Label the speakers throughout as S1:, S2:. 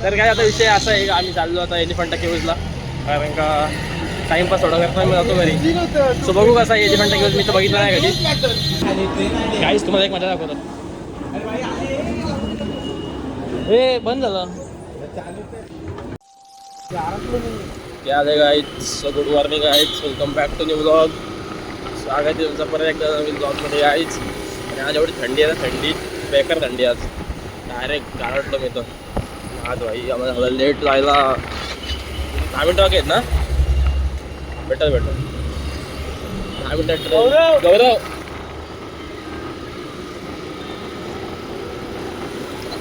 S1: तर काय आता विषय असा आहे, आम्ही चाललो आता एलिफंटा केव्जला, कारण का टाइमपास थोडा करता मी जातो घरी. सो बघू कसा आहे एलिफंटा केव्ज, मी तर बघितलं नाही कधी. काहीच तुम्हाला एक मजा दाखवतो. हे बंद झालं क्या आले guys. Good morning guys, welcome back to new blog. स्वागत आहे तुमचं परत एकदा नवीन ब्लॉगमध्ये गाईज. आणि आज एवढी थंडी आहे ना, थंडी बेकार थंडी आज, डायरेक्ट गारटलो मी तर. आज भाई आम्हाला लेट जायला 10 मिनटं बाकी आहेत ना, भेटल 10 मिनटात. गौरव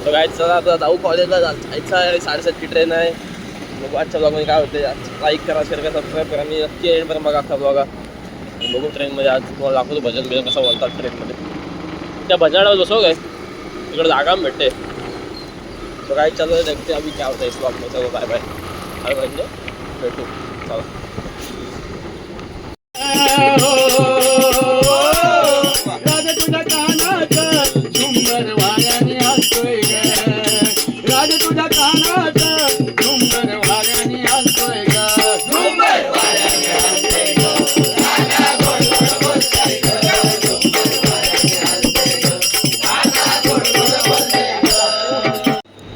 S1: तर काय चला आता जाऊ कॉलेजला. जायचं आहे, 7:30ची ट्रेन आहे. बघू आजच्या ब्लॉगमध्ये काय होते. लाईक करा, शेअर करा, सबस्क्राईब करा. मी नक्की एंडपर्यंत बघा अख्खा ब्लॉग. बघू ट्रेनमध्ये आज तुम्हाला दाखवतो भजन बिजन कसं बोलतात ट्रेनमध्ये. त्या भजनावर बसव काय, तिकडे जागा भेटते. तो काय चालू देखते आम्ही काय होतं इस ब्लॉगमध्ये. चलो बाय बाय, काय म्हणजे भेटू, चला.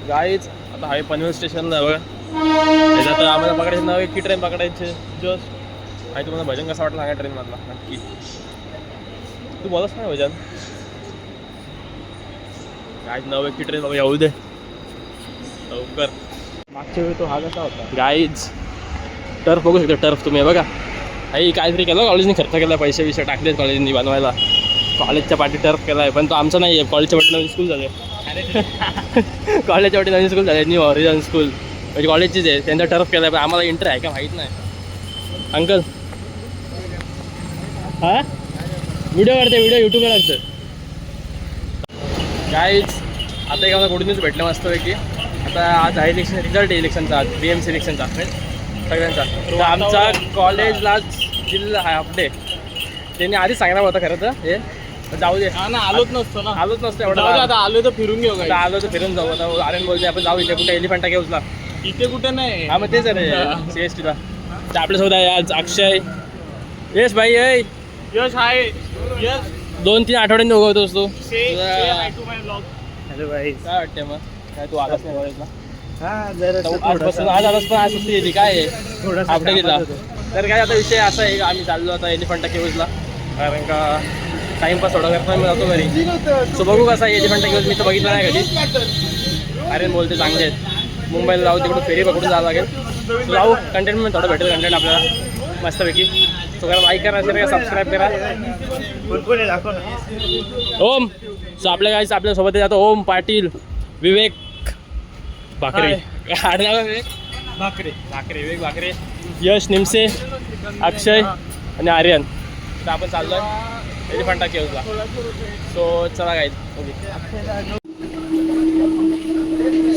S1: गाईच आता आहे पनवेल स्टेशनला आहे बघा. त्याच्यात आम्हाला पकडायचं नाव की ट्रेन पकडायचे जस्ट. आणि तुम्हाला भजन कसं वाटलं सांगा ट्रेनमधला नक्की. तू बोलच नाही भजन काय. 9 की ट्रेन बघा, येऊ दे लवकर. मागच्या वेळी तो हा कसा होता गाईज. टर्फ बघू शकता, टर्फ तुम्ही बघा. आई काहीतरी केलं कॉलेजने, खर्च केला, पैसे विषय टाकलेत कॉलेजनी बनवायला. कॉलेजच्या पाठी टर्फ केला आहे, पण तो आमचा नाही आहे. कॉलेजच्या पाठी नवीन स्कूल झाले. कॉलेजच्या वाटी नवीन स्कूल झाले, न्यू हॉरिझॉन स्कूल म्हणजे कॉलेजचीच आहे. त्यांचा टर्फ केला आहे, पण आम्हाला एंटर आहे का माहीत नाही. अंकल हां व्हिडिओ काढते, व्हिडिओ यूट्यूबला लागतं गाईज. आता एक आम्हाला गुड न्यूज भेटलं मस्तपैकी. आता आज आहे इलेक्शन, रिझल्ट आहे इलेक्शनचा आज, BMC इलेक्शनचा सगळ्यांचा. तर आमचा कॉलेजला जिल्हा हाय हाफ डे. त्यांनी आधीच सांगणार होतं खरं तर हे, जाऊ दे ना, आलोच नसतं एवढं. आता आलो तर फिरून घेऊ, आलो तर फिरून जाऊ. आता आर्यन बोलते आपण जाऊ इथे कुठे एलिफंटा केव्जला. इथे कुठे नाही, हां मग तेच आहे CSTला. तर आपल्यासोबत आहे आज अक्षय, यश भाई आहे, यश आहे, यश 2-3 आठवड्यांनी उगवतोस तू. हॅलो भाई, काय वाटते मग? काय तू आलास नाही कॉलेजला? आजपासून आज आलास, पण आज सुट्टी दिली काय थोडं आपल्या दिला. तर काय आता विषय असा आहे, आम्ही चाललो आता एलिफंटा केव्जला, कारण का टाइमपास थोडा करता मी जातो घरी. सो बघू कसा आहे एलिफंटा केव्ज, मी तर बघितलं नाही कधी. अरे बोलते चांगले आहेत. मुंबईला जाऊ, तिकडून फेरी पकडून जावं लागेल. सो जाऊ, कंटेंट थोडं भेटेल कंटेंट आपल्याला मस्तपैकी. सो करा, लाईक करा, शेअर करा, सबस्क्राईब करा. ओम. सो आपल्या गाईच आपल्यासोबत जातो ओम पाटील, विवेक भाकरे, विवेक भाकरे, यश निमसे, अक्षय आणि आर्यन. तर आपण चाललो आहे एलिफंटा केव्जला. सो चला गाईज.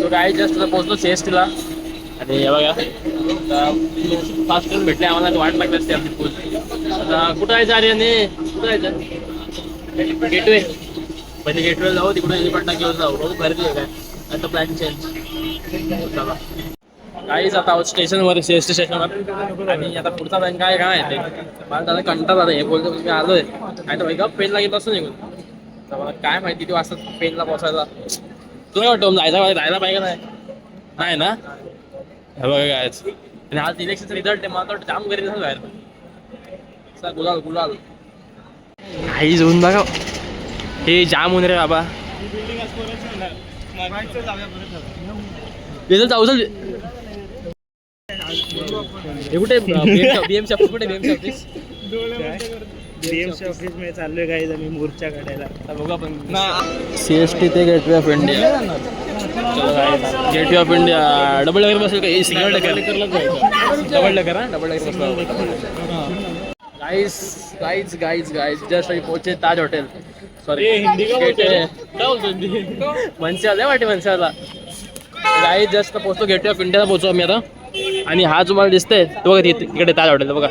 S1: सो गाईज जस्ट पोहोचलो CSTला. आणि हे बघा फास्ट ट्रेन भेटले आम्हाला, वाट लागली असते आपली फुल. आता कुठं जायचं आर्यन, कुठं जायचं? गेटवे. पहिले गेटवे जाऊ, तिकडून एलिफंटा केव्ज जाऊ. बघू गर्दी आहे काय, आता प्लॅन चेंज. चला काहीच आता स्टेशनवर, CST स्टेशनवर. आणि आता पुढचा प्लॅन काय आहे ते मला त्याला कंटाळा आला. हे बोलतो मी आलोय, काय तर का पेनला घेतलं असं निघून. तर मला काय माहिती किती वाजता पेनला पोचायला. तुला वाटतं जायला पाहिजे नाही ना? हे बघा काय. आणि आज इलेक्शनचा रिझल्ट आहे, मला तर जाम गर्दी झालं बाहेर. गुलाल काही जाऊन बघा, हे जाम होऊन रे बाबा. जाऊ चल. हे कुठे BMC ऑफिस, कुठे BMC ऑफिस? BMC ऑफिस मध्ये चाललोय काही आम्ही मोर्चा काढायला. बघू आपण CST ते gateway of India. Gateway of India double decker बसेल का? Single decker, double decker. हां डबल डेकर बसला. गाईज जस्ट अभी पोहोचे ताज हॉटेल. सॉरी हिंदी मनसेवाला वाटे मनसेवाला. गाईज जस्ट पोहोचतो गेटवे ऑफ इंडियाला पोहोचू आम्ही आता. आणि हा तुम्हाला दिसतंय तो बघा, तिकडे ताज हॉटेल बघा,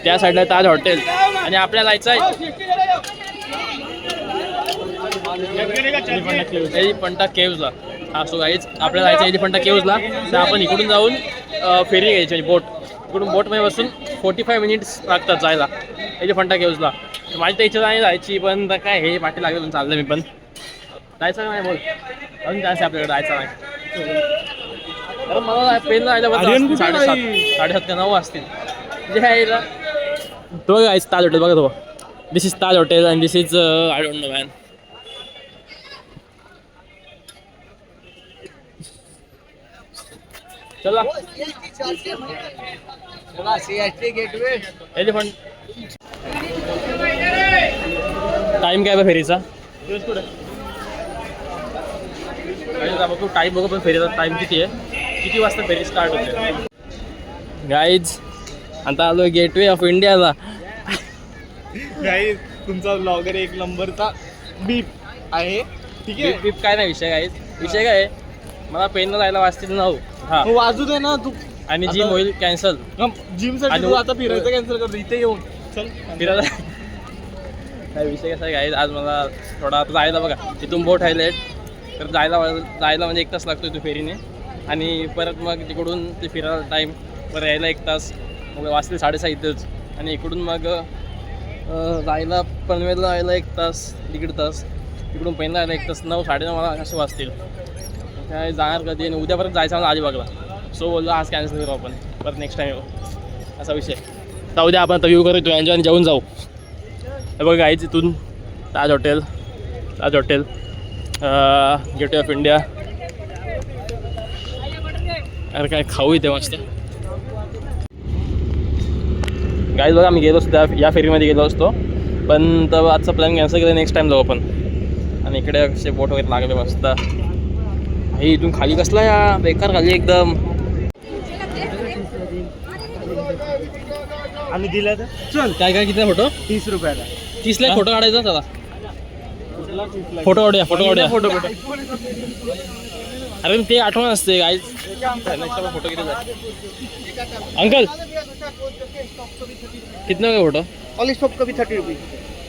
S1: त्या साईडला ताज हॉटेल. आणि आपल्याला जायचं आहे एलिफंटा केव्जला. हा सो गाईज आपल्याला जायचं एलिफंटा केव्जला, तर आपण इकडून जाऊन फेरी घ्यायची म्हणजे बोट. इकडून बोटमध्ये बसून 45 मिनिट्स लागतात जायला एलिफंटा केव्जला. तर माझी तर इच्छा नाही जायची, पण काय हे पाठी लागले म्हणून चाललं मी पण. जायचं नाही बोल, अजून जायचं आपल्याकडे, जायचं नाही. तर मला पेनला जायला 7:30 का 9 वाजतील. जे यायला तो बघा ताज हॉटेल बघा तो. This is Taj hotel and this is I don't know man. चला एलिफंट. टाइम काय बा फेरीचा? बघू टाईम बघू, पण फेरीचा टाइम किती आहे, किती वाजता फेरी स्टार्ट होते. गाईज आता आलो गेटवे ऑफ इंडियाला.
S2: गाईज तुमचा ब्लॉगर एक नंबरचा बीप आहे. ठीक आहे,
S1: बीप काय नाही विषय. गाईज विषय काय आहे, मला पेनला जायला वाजतील 9. हा
S2: वाजू दे ना तू.
S1: आणि जिम होईल कॅन्सल.
S2: जिम साठी तू आता फिरायचं कॅन्सल करतो, इथे येऊन चल
S1: फिरायला. काय विषय कसा आहे गाईज, आज मला थोडा जायला बघा, तिथून बोट आहे लेट, तर जायला म्हणजे 1 तास लागतो तू फेरीने. आणि परत मग तिकडून ते फिरायला टाईम, परत यायला 1 तास, मग वाजतील 6:30 इथंच. आणि इकडून मग जायला पनवेलला यायला 1 तास 1.5 तास, तिकडून पहिला यायला 1 तास, 9 साडेनऊ मला असे वाजतील. काय जाणार कधी, आणि उद्या परत जायचं मला अलिबागला. सो बोललो आज कॅन्सल करू आपण, परत नेक्स्ट टाईम येऊ असा विषय. तर उद्या आपण आता व्ह्यू करू एन्जॉय आणि जेवून जाऊ. हे बघा गाईज इथून ताज हॉटेल गेटवे ऑफ इंडिया. अरे काय खाऊ इथे मस्त. गाईज बघा मी गेलो असतो या फेरीमध्ये गेलो असतो, पण तर आजचा प्लॅन कॅन्सल केला. नेक्स्ट टाईम जाऊ आपण. आणि इकडे असे बोट वगैरे लागले मस्त. हे इथून खाली कसला या बेकार खाली एकदम.
S2: आम्ही दिला तर चल.
S1: काय किती फोटो?
S2: 30 रुपयाला.
S1: 30 ला फोटो काढायचा चला. फोटो काढूया फोटो. अरे ते आठवण असते गाईज. फोटो किती अंकल कितना का फोटो?
S3: ऑल स्टॉप का भी 30 रुपीज.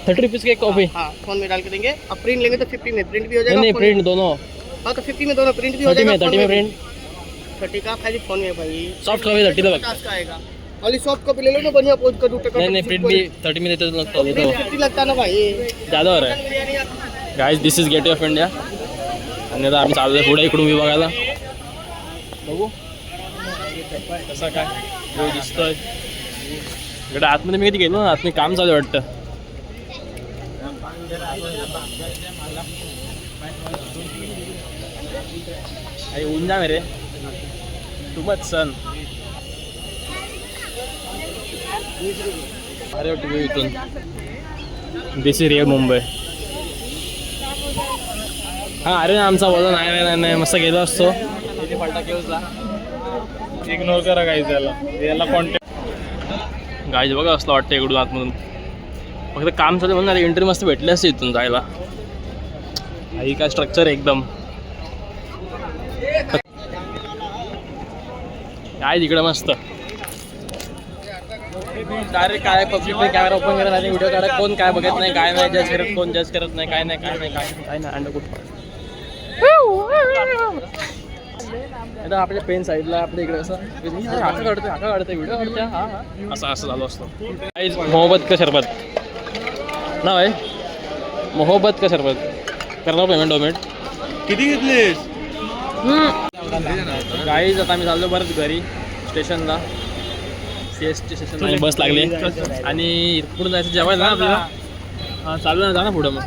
S1: 30 रुपीज़ की एक कॉपी.
S3: हाँ फोन में डाल के देंगे. अब प्रिंट लेंगे तो 50 में प्रिंट भी हो जाएगा.
S1: नहीं प्रिंट दोनों.
S3: हाँ तो 50 में दोनों प्रिंट भी हो
S1: 30
S3: जाएगा.
S1: में 30 में प्रिंट.
S3: 30 का खाली फोन में भाई.
S1: सॉफ्ट कॉपी 30 ला बघ.
S3: 50 का आएगा. ऑल स्टॉप का भी ले लो ना बढ़िया पोज का दूसरा.
S1: नहीं प्रिंट भी 30 में देते लगता है.
S3: 50 लगता ना भाई.
S1: ज़्यादा हो रहा है guys. This is gateway of India. आणि आता आम्ही चाललोय पुढे इकडून मी बघायला. बघू कसा काय व्ह्यू दिसतोय. इकडे आतमध्ये मी कधी गेलो ना, आतमध्ये काम चालू वाटतं. अरे ऊन जा मेरे टू मच सन. अरे व्ह्यू इथून. दिस इज रिअल मुंबई. हा अरे आमचा बोला नाही मस्त गेलो असतो एलिफंटा केव्जला.
S2: इग्नोर करा गाईज याला कॉन्टॅक्ट.
S1: गाईज बघा असलं वाटतं इकडून आतमधून. फक्त काम चालू म्हणून एंट्री मस्त भेटली असते इथून जायला. ही काय स्ट्रक्चर एकदम काय तिकडं मस्त. डायरेक्ट काय पब्लिक कॅमेरा ओपन करत नाही, व्हिडिओ काढत कोण काय बघत नाही, काय नाही जज करत, कोण जज करत नाही, काय नाही अंड कुठ. आपल्या पेन साईडला आपल्या इकडे कसं हाका काढतोय व्हिडिओ काढतोय. हा असं झालं असतं. मोहब्बत का शरबत ना भाई, मोहब्बत का शरबत. करणार पेमेंट
S2: किती घेतलेस?
S1: गाईज आता आम्ही चाललो परत घरी स्टेशनला. CST स्टेशन बस लागली आणि पुढे जायचं जेवायला ना आपल्याला. हां चालू ना, जा ना पुढं मग.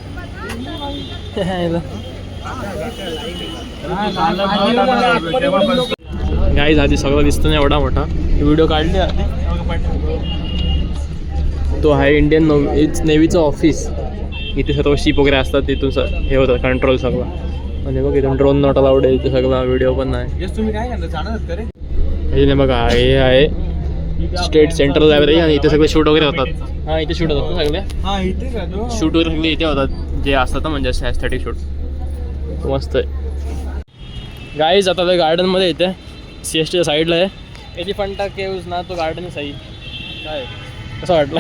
S1: गाईज आधी सगळं दिसतं ना एवढा मोठा. व्हिडिओ काढली आधी. तो आहे इंडियन नेव्हीचं ऑफिस. इथे सर्व शिप वगैरे असतात, तिथून हे होतं कंट्रोल सगळं. आणि बघ इथून ड्रोन नॉट अलाउड आहे, इथे सगळा व्हिडिओ पण नाही.
S2: तुम्ही काय जाणार करे
S1: हे बघा हे आहे स्टेट सेंट्रल लायब्ररी. आणि इथे सगळे शूट वगैरे होतात. हां इथे शूट होतात ना सगळे.
S2: हां इथे
S1: शूट वगैरे सगळे इथे होतात जे असतात ना, म्हणजे असे ॲस्थेटिक शूट. मस्त आहे गाईज. आता ते गार्डनमध्ये येते CSTच्या साईडला आहे एलिफंटा केव्ज ना, तो गार्डन सही काय कसं वाटलं.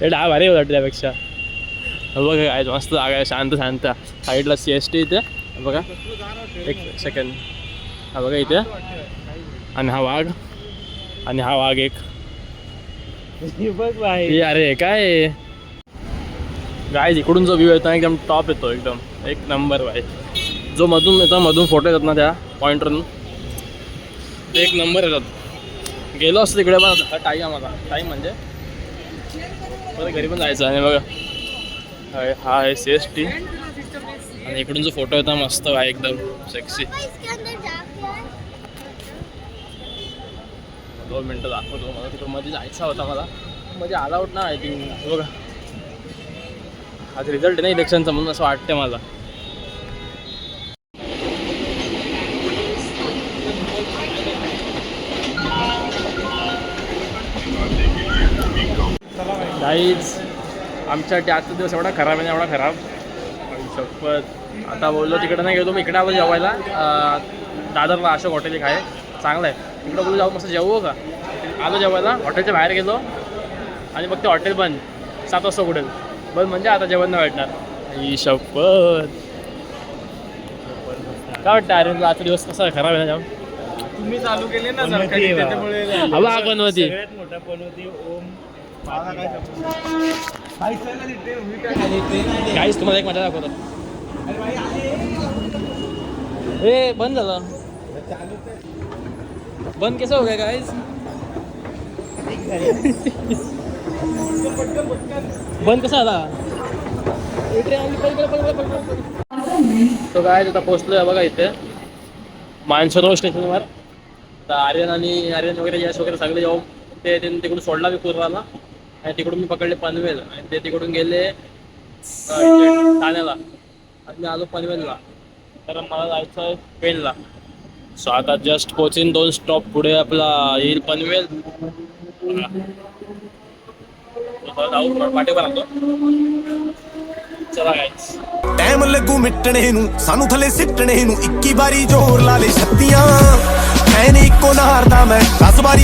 S1: हे भारी वाटतं त्यापेक्षा. बघा काय मस्त जागा आहे, शांत शांत. साईडला CST इथे बघा, एक सेकंड. हा बघा इथे, आणि हा वाघ, आणि हा वाघ एक. हे अरे काय गाईज, इकडून जो व्ह्यू येतो ना एकदम टॉप येतो, एकदम एक नंबर भाई. जो मधून येतो, मधून फोटो येतात ना त्या पॉईंटवरून, ते एक नंबर येतात. गेलो असतो तिकडे पण आता टाईम म्हणजे परत घरी पण जायचं. आणि बघा हा आहे CST, आणि इकडून जो फोटो येतो मस्त आहे, एकदम सेक्सी. 2 मिनटं दाखवतो मला. तिकडं मध्ये जायचा होता मला, मध्ये अलाउड ना आय थिंक. बघा आज रिझल्ट आहे ना इलेक्शनचा, म्हणून असं वाटतं मला. गाईज आमच्यासाठी आजचा दिवस एवढा खराब आहे ना, एवढा खराब शपथ. आता बोललो तिकडं नाही गेलो, मी इकडे आलो जेवायला. दादरला अशोक हॉटेल एक आहे, चांगलं आहे. तिकडं बोललो जाऊ मस्त जेवू का. आलो जेवायला, हॉटेलच्या बाहेर गेलो आणि मग ते हॉटेल बंद. 7 वाजता उघडेल, बंद म्हणजे आता जेवण नाही भेटणार. ही शपथ. काय वाटतं अरे आजचा दिवस कसा खराब आहे ना जाम.
S2: तुम्ही चालू केले ना सरकारी, त्याच्यामुळे
S1: हवा बनवती.
S2: सगळ्यात मोठा पनवती ओम.
S1: काहीच तुम्हाला एक मजा दाखवतो. ए बंद झालं, बंद कसं हो गया गाइस. बंद कसा आला. तो काय आता पोहोचलोय बघा इथे मानसरोवर स्टेशनवर. तर आर्यन वगैरे यश वगैरे सगळे जाऊन ते तिकडून सोडला मी पूर्वाला, आणि तिकडून मी पकडले पनवेल, आणि ते तिकडून गेले ठाण्याला, आणि मी आलो पनवेलला. तर मला जायचं आहे पेनला. सो आता जस्ट पोचीन 2 स्टॉप पुढे आपला येईल पनवेल. जाऊ पाठीवर राहतो. चला गाइस.
S4: ਟਾਈਮ ਲੱਗੂ ਮਿਟਣੇ ਨੂੰ ਸਾਨੂੰ ਥੱਲੇ ਸਿੱਟਣੇ ਨੂੰ 21 ਵਾਰੀ ਜ਼ੋਰ ਲਾ ਲੈ ਛੱਤੀਆਂ ਐ ਨੀ ਇੱਕੋ ਨਾਰ ਦਾ ਮੈਂ 10 ਵਾਰੀ